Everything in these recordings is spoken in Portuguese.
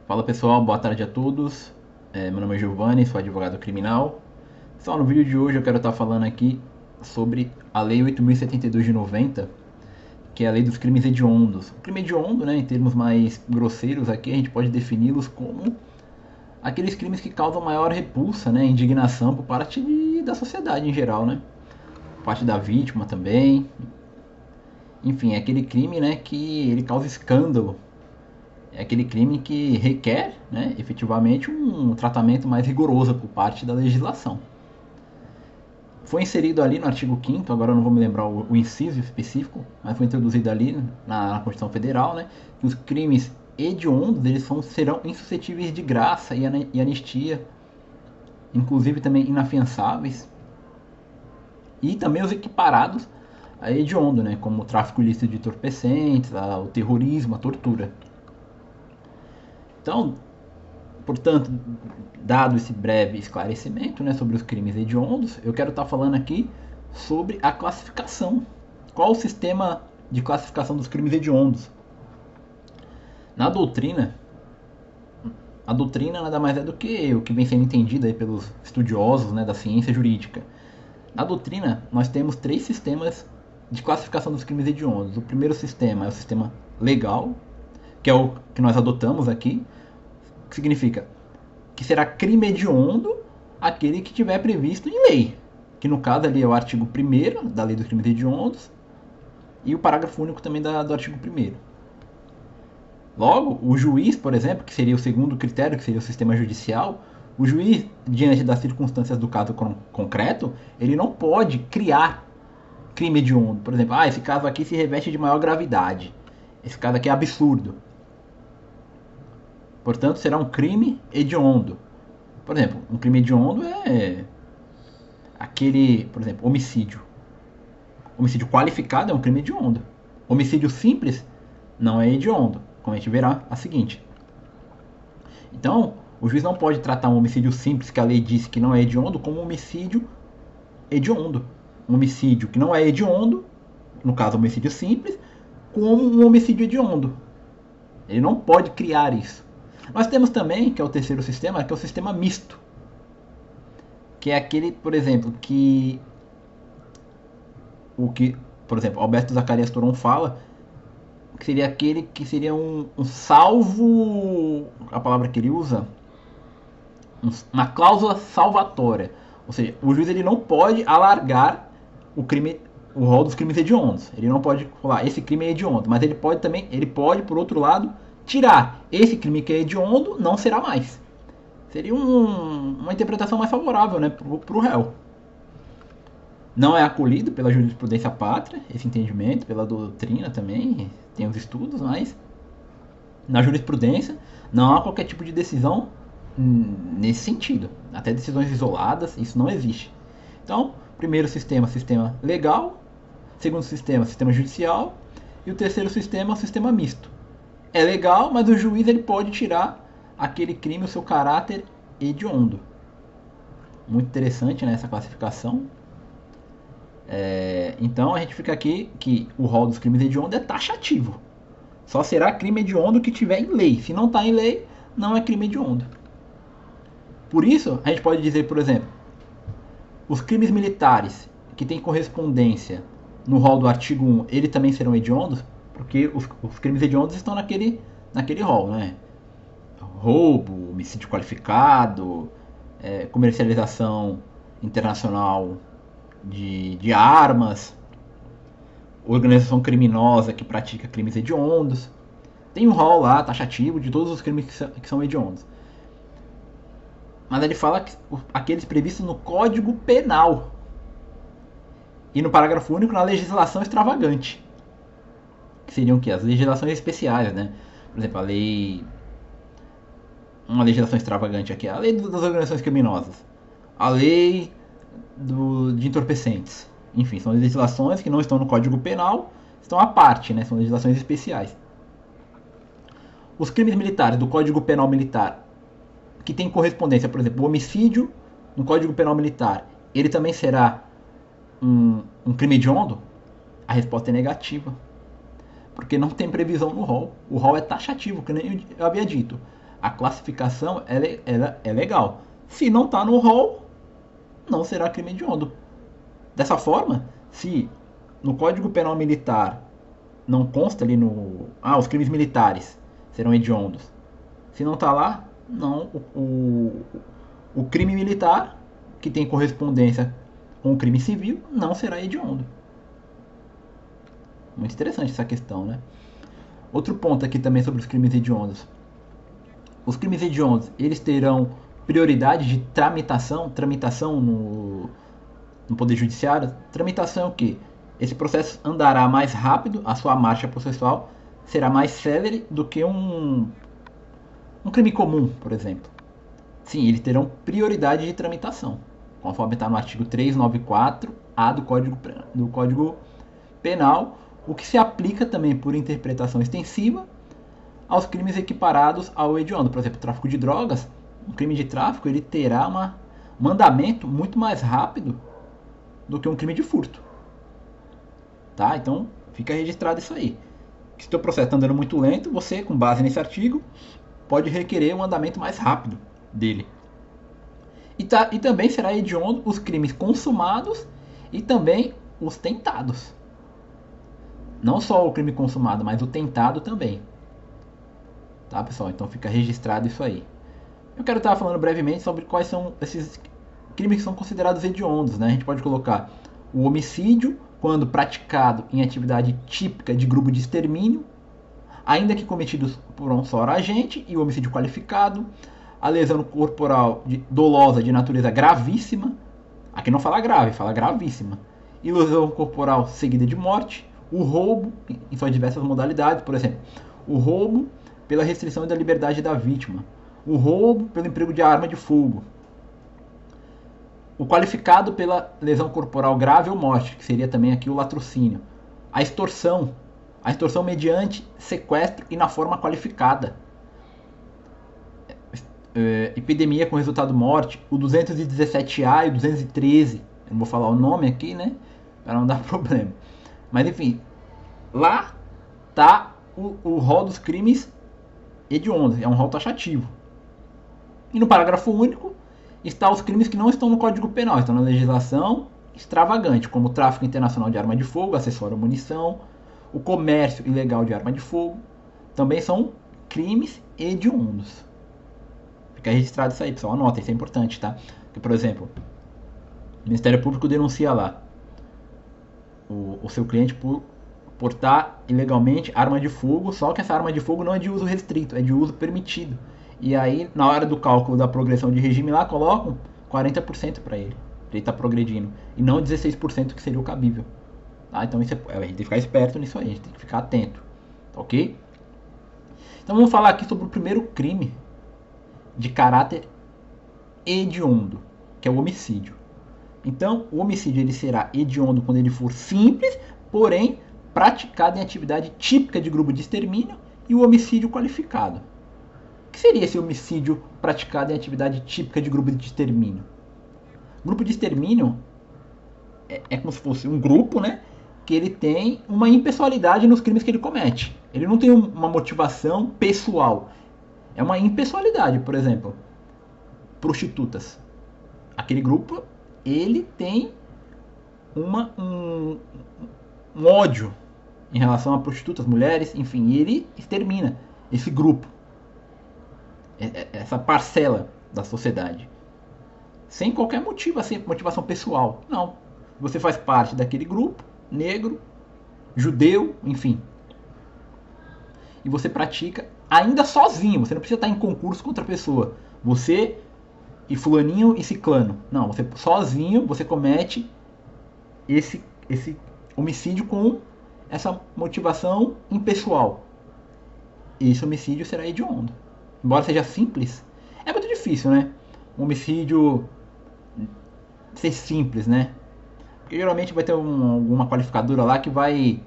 Fala pessoal, boa tarde a todos. Meu nome é Giovanni, sou advogado criminal. Pessoal, no vídeo de hoje eu quero estar falando aqui sobre a Lei 8.072 de 90, que é a Lei dos Crimes Hediondos. O crime hediondo, né, em termos mais grosseiros aqui, a gente pode defini-los como aqueles crimes que causam maior repulsa, né, indignação por parte da sociedade em geral, né? Por parte da vítima também. Enfim, é aquele crime, né, que ele causa escândalo. É aquele crime que requer, né, efetivamente, um tratamento mais rigoroso por parte da legislação. Foi inserido ali no artigo 5º, agora eu não vou me lembrar o inciso específico, mas foi introduzido ali na Constituição Federal, né, que os crimes hediondos serão insuscetíveis de graça e anistia, inclusive também inafiançáveis, e também os equiparados a hediondo, né, como o tráfico ilícito de entorpecentes, o terrorismo, a tortura. Então, portanto, dado esse breve esclarecimento, né, sobre os crimes hediondos, eu quero estar falando aqui sobre a classificação. Qual o sistema de classificação dos crimes hediondos? Na doutrina, a doutrina nada mais é do que o que vem sendo entendido aí pelos estudiosos, né, da ciência jurídica. Na doutrina, nós temos três sistemas de classificação dos crimes hediondos. O primeiro sistema é o sistema legal, que é o que nós adotamos aqui, que significa que será crime hediondo aquele que tiver previsto em lei, que no caso ali é o artigo 1º da Lei dos Crimes Hediondos e o parágrafo único também do artigo 1º. Logo, o juiz, por exemplo, que seria o segundo critério, que seria o sistema judicial, o juiz, diante das circunstâncias do caso concreto, ele não pode criar crime hediondo. Por exemplo, esse caso aqui se reveste de maior gravidade. Esse caso aqui é absurdo. Portanto, será um crime hediondo. Por exemplo, um crime hediondo é aquele, por exemplo, homicídio. Homicídio qualificado é um crime hediondo. Homicídio simples não é hediondo, como a gente verá a seguinte. Então, o juiz não pode tratar um homicídio simples, que a lei diz que não é hediondo, como um homicídio hediondo. Um homicídio que não é hediondo, no caso, um homicídio simples, como um homicídio hediondo. Ele não pode criar isso. Nós temos também, que é o terceiro sistema, que é o sistema misto. Que é aquele, por exemplo, por exemplo, Alberto Zacarias Toron fala, que seria aquele que seria um salvo, a palavra que ele usa, uma cláusula salvatória. Ou seja, o juiz ele não pode alargar o rol dos crimes hediondos. Ele não pode falar, esse crime é hediondo, mas ele pode, por outro lado, tirar esse crime que é hediondo, não será mais. Seria uma interpretação mais favorável, né, para o réu. Não é acolhido pela jurisprudência pátria, esse entendimento, pela doutrina também, tem os estudos, mas na jurisprudência não há qualquer tipo de decisão nesse sentido. Até decisões isoladas, isso não existe. Então, primeiro sistema legal, segundo sistema judicial, e o terceiro sistema, o sistema misto. É legal, mas o juiz ele pode tirar aquele crime, o seu caráter hediondo. Muito interessante, né, essa classificação. Então a gente fica aqui que o rol dos crimes hediondos é taxativo. Só será crime hediondo que tiver em lei. Se não está em lei, não é crime hediondo. Por isso, a gente pode dizer, por exemplo, os crimes militares que têm correspondência no rol do artigo 1, eles também serão hediondos, porque os crimes hediondos estão naquele rol, né? Roubo, homicídio qualificado, comercialização internacional de armas, organização criminosa que pratica crimes hediondos. Tem um rol lá taxativo de todos os crimes que são hediondos. Mas ele fala que aqueles previstos no Código Penal e no parágrafo único na legislação extravagante, que seriam o quê? As legislações especiais, né? Por exemplo, uma legislação extravagante aqui, a lei das organizações criminosas, a lei de entorpecentes. Enfim, são legislações que não estão no Código Penal, estão à parte, né? São legislações especiais. Os crimes militares do Código Penal Militar, que tem correspondência, por exemplo, o homicídio no Código Penal Militar, ele também será um crime hediondo? A resposta é negativa. Porque não tem previsão no rol. O rol é taxativo, que nem eu havia dito. A classificação ela é legal. Se não está no rol, não será crime hediondo. Dessa forma, se no Código Penal Militar não consta ali no... os crimes militares serão hediondos. Se não está lá, não. O crime militar, que tem correspondência com o crime civil, não será hediondo. Muito interessante essa questão, né? Outro ponto aqui também sobre os crimes hediondos. Os crimes hediondos, eles terão prioridade de tramitação no Poder Judiciário. Tramitação é o quê? Esse processo andará mais rápido, a sua marcha processual será mais célere do que um crime comum, por exemplo. Sim, eles terão prioridade de tramitação, conforme está no artigo 394-A do Código Penal, o que se aplica também por interpretação extensiva aos crimes equiparados ao hediondo. Por exemplo, tráfico de drogas, um crime de tráfico, ele terá um andamento muito mais rápido do que um crime de furto. Tá? Então, fica registrado isso aí. Se o teu processo está andando muito lento, você, com base nesse artigo, pode requerer um andamento mais rápido dele. E também será hediondo os crimes consumados e também os tentados. Não só o crime consumado, mas o tentado também. Tá, pessoal? Então fica registrado isso aí. Eu quero estar falando brevemente sobre quais são esses crimes que são considerados hediondos, né? A gente pode colocar o homicídio, quando praticado em atividade típica de grupo de extermínio, ainda que cometidos por um só agente, e o homicídio qualificado, a lesão corporal dolosa de natureza gravíssima, aqui não fala grave, fala gravíssima, e lesão corporal seguida de morte, o roubo em suas diversas modalidades, por exemplo, o roubo pela restrição da liberdade da vítima, o roubo pelo emprego de arma de fogo, o qualificado pela lesão corporal grave ou morte, que seria também aqui o latrocínio, a extorsão mediante sequestro e na forma qualificada, epidemia com resultado morte, o 217A e o 213, eu não vou falar o nome aqui, né, para não dar problema, mas enfim, lá tá o rol dos crimes hediondos, é um rol taxativo. E no parágrafo único está os crimes que não estão no Código Penal, estão na legislação extravagante, como o tráfico internacional de arma de fogo, acessório à munição, o comércio ilegal de arma de fogo, também são crimes hediondos. Fica registrado isso aí, pessoal, anota, isso é importante, tá? Porque, por exemplo, o Ministério Público denuncia lá o seu cliente por portar ilegalmente arma de fogo, só que essa arma de fogo não é de uso restrito, é de uso permitido. E aí, na hora do cálculo da progressão de regime lá, colocam 40% para ele tá progredindo, e não 16% que seria o cabível. Tá? Então isso a gente tem que ficar esperto nisso aí, a gente tem que ficar atento, tá, ok? Então vamos falar aqui sobre o primeiro crime de caráter hediondo, que é o homicídio. Então o homicídio ele será hediondo quando ele for simples, porém praticado em atividade típica de grupo de extermínio, e o homicídio qualificado. O que seria esse homicídio praticado em atividade típica de grupo de extermínio? Grupo de extermínio é como se fosse um grupo, né, que ele tem uma impessoalidade nos crimes que ele comete. Ele não tem uma motivação pessoal. É uma impessoalidade, por exemplo, prostitutas. Aquele grupo, ele tem um ódio em relação a prostitutas, mulheres, enfim, e ele extermina esse grupo, essa parcela da sociedade, sem qualquer motivo, assim, motivação pessoal. Não, você faz parte daquele grupo, negro, judeu, enfim, e você pratica ainda sozinho, você não precisa estar em concurso com outra pessoa, você e fulaninho e ciclano, não, você sozinho, você comete esse homicídio com essa motivação impessoal. Esse homicídio será hediondo. Embora seja simples, é muito difícil, né? Um homicídio ser simples, né? Porque geralmente vai ter alguma qualificadora lá que vai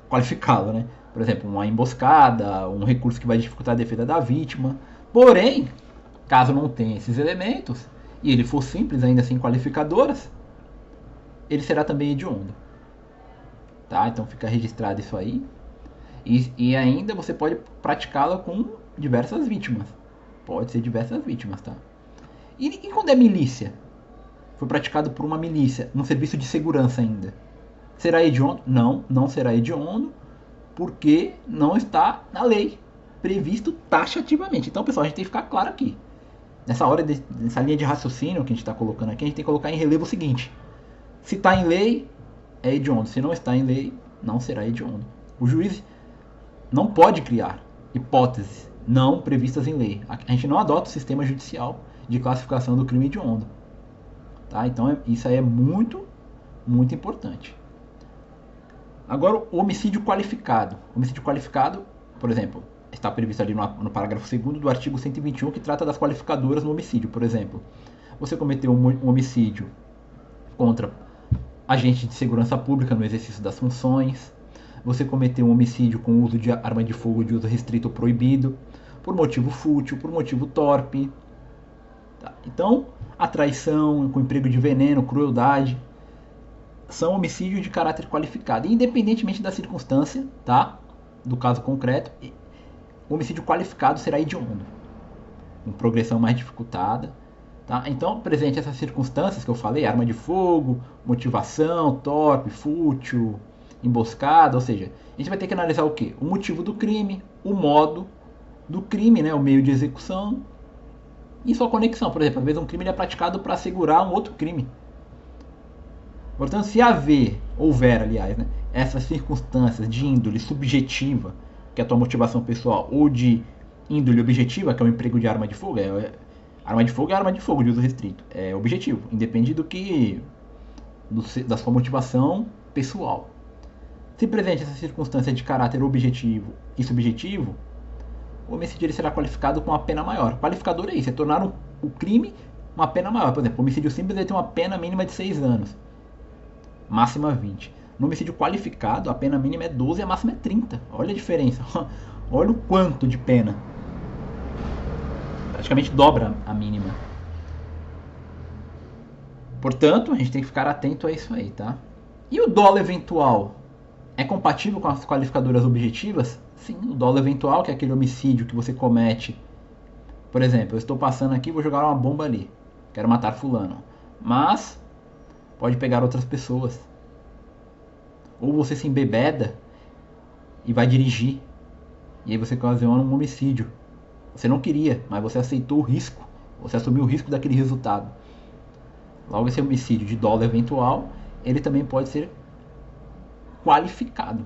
qualificá-lo, né? Por exemplo, uma emboscada, um recurso que vai dificultar a defesa da vítima. Porém, caso não tenha esses elementos, e ele for simples, ainda sem qualificadoras, ele será também hediondo. Tá? Então fica registrado isso aí. E ainda você pode praticá-la com diversas vítimas. Pode ser diversas vítimas, tá? E quando é milícia? Foi praticado por uma milícia, num serviço de segurança ainda. Será hediondo? Não, não será hediondo, porque não está na lei previsto taxativamente. Então, pessoal, a gente tem que ficar claro aqui. Nessa linha de raciocínio que a gente está colocando aqui, a gente tem que colocar em relevo o seguinte: se está em lei, é hediondo. Se não está em lei, não será hediondo. O juiz não pode criar hipóteses não previstas em lei. A gente não adota o sistema judicial de classificação do crime hediondo. Tá? Então isso aí é muito, muito importante. Agora, o homicídio qualificado. O homicídio qualificado, por exemplo, está previsto ali no parágrafo 2º do artigo 121, que trata das qualificadoras no homicídio. Por exemplo, você cometeu um homicídio contra agente de segurança pública no exercício das funções, você cometeu um homicídio com uso de arma de fogo de uso restrito ou proibido, por motivo fútil, por motivo torpe. Tá? Então, a traição, com emprego de veneno, crueldade, são homicídios de caráter qualificado, independentemente da circunstância, tá? Do caso concreto. O homicídio qualificado será hediondo, com progressão mais dificultada. Tá? Então, presente essas circunstâncias que eu falei, arma de fogo, motivação, torpe, fútil, emboscada, ou seja, a gente vai ter que analisar o quê? O motivo do crime, o modo do crime, né? O meio de execução e sua conexão. Por exemplo, às vezes um crime é praticado para assegurar um outro crime. Portanto, se houver, aliás, né, essas circunstâncias de índole subjetiva, que é a tua motivação pessoal, ou de índole objetiva, que é o emprego de arma de fogo, arma de fogo é arma de fogo de uso restrito, é objetivo, independe da sua motivação pessoal. Se presente essa circunstância de caráter objetivo e subjetivo, o homicídio ele será qualificado com uma pena maior. Qualificador é isso, é tornar o crime uma pena maior. Por exemplo, o homicídio simples ele tem uma pena mínima de 6 anos. Máxima 20. No homicídio qualificado, a pena mínima é 12 e a máxima é 30. Olha a diferença. Olha o quanto de pena. Praticamente dobra a mínima. Portanto, a gente tem que ficar atento a isso aí, tá? E o dolo eventual? É compatível com as qualificadoras objetivas? Sim, o dolo eventual, que é aquele homicídio que você comete. Por exemplo, eu estou passando aqui e vou jogar uma bomba ali. Quero matar fulano. Mas pode pegar outras pessoas. Ou você se embebeda e vai dirigir. E aí você ocasiona um homicídio. Você não queria, mas você aceitou o risco. Você assumiu o risco daquele resultado. Logo, esse homicídio de dolo eventual, ele também pode ser qualificado.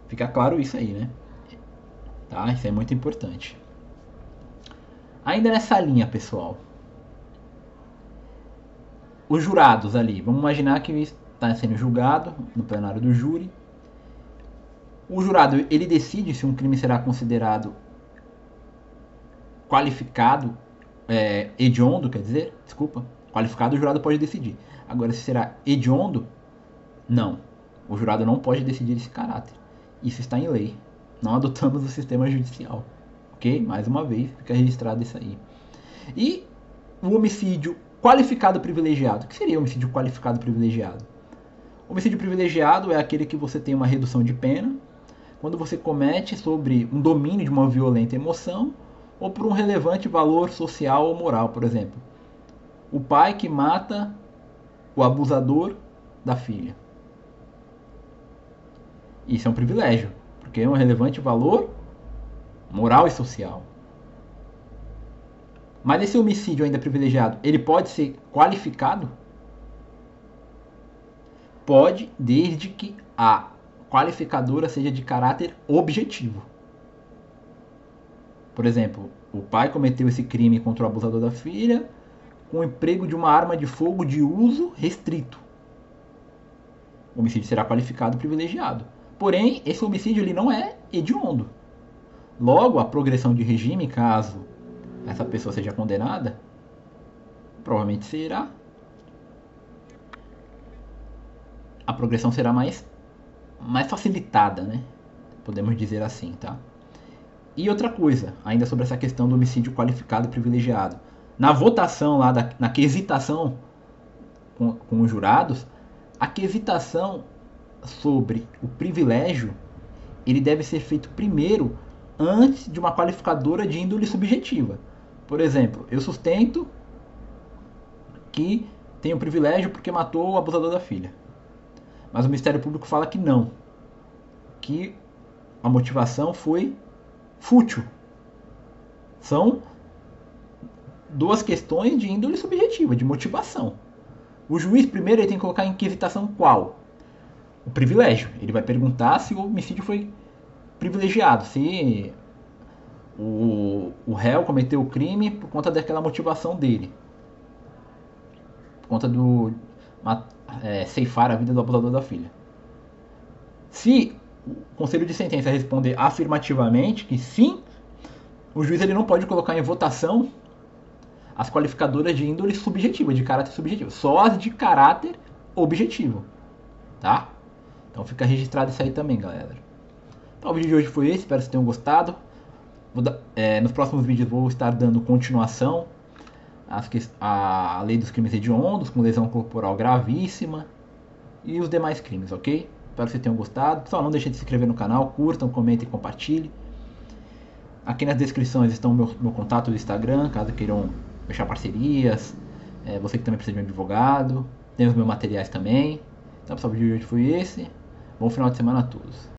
Fica claro isso aí, né? Tá? Isso é muito importante. Ainda nessa linha, pessoal. Os jurados ali, vamos imaginar que está sendo julgado no plenário do júri. O jurado, ele decide se um crime será considerado qualificado, hediondo, quer dizer, desculpa, qualificado o jurado pode decidir. Agora, se será hediondo, não. O jurado não pode decidir esse caráter. Isso está em lei. Não adotamos o sistema judicial. Ok? Mais uma vez, fica registrado isso aí. E o homicídio qualificado privilegiado. O que seria o homicídio qualificado privilegiado? O homicídio privilegiado é aquele que você tem uma redução de pena quando você comete sobre um domínio de uma violenta emoção ou por um relevante valor social ou moral, por exemplo. O pai que mata o abusador da filha. Isso é um privilégio, porque é um relevante valor moral e social. Mas esse homicídio ainda privilegiado, ele pode ser qualificado? Pode, desde que a qualificadora seja de caráter objetivo. Por exemplo, o pai cometeu esse crime contra o abusador da filha com o emprego de uma arma de fogo de uso restrito. O homicídio será qualificado privilegiado. Porém, esse homicídio ele não é hediondo. Logo, a progressão de regime, caso essa pessoa seja condenada, provavelmente será. A progressão será mais facilitada, né? Podemos dizer assim, tá? E outra coisa, ainda sobre essa questão do homicídio qualificado e privilegiado. Na votação lá, na quesitação com os jurados, a quesitação sobre o privilégio, ele deve ser feito primeiro antes de uma qualificadora de índole subjetiva. Por exemplo, eu sustento que tem o privilégio porque matou o abusador da filha. Mas o Ministério Público fala que não, que a motivação foi fútil. São duas questões de índole subjetiva, de motivação. O juiz primeiro ele tem que colocar em inquisitação qual? O privilégio. Ele vai perguntar se o homicídio foi privilegiado, se o réu cometeu o crime por conta daquela motivação dele, por conta do ceifar a vida do abusador da filha. Se o conselho de sentença responder afirmativamente que sim, o juiz ele não pode colocar em votação as qualificadoras de índole subjetiva, de caráter subjetivo, só as de caráter objetivo, tá? Então fica registrado isso aí também, galera. Então o vídeo de hoje foi esse, espero que vocês tenham gostado. Nos próximos vídeos vou estar dando continuação à lei dos crimes hediondos, com lesão corporal gravíssima e os demais crimes, ok? Espero que vocês tenham gostado. Pessoal, não deixem de se inscrever no canal, curtam, comentem e compartilhem. Aqui nas descrições estão meu contato do Instagram, caso queiram fechar parcerias. Você que também precisa de um advogado. Tem os meus materiais também. Então, pessoal, o vídeo de hoje foi esse. Bom final de semana a todos.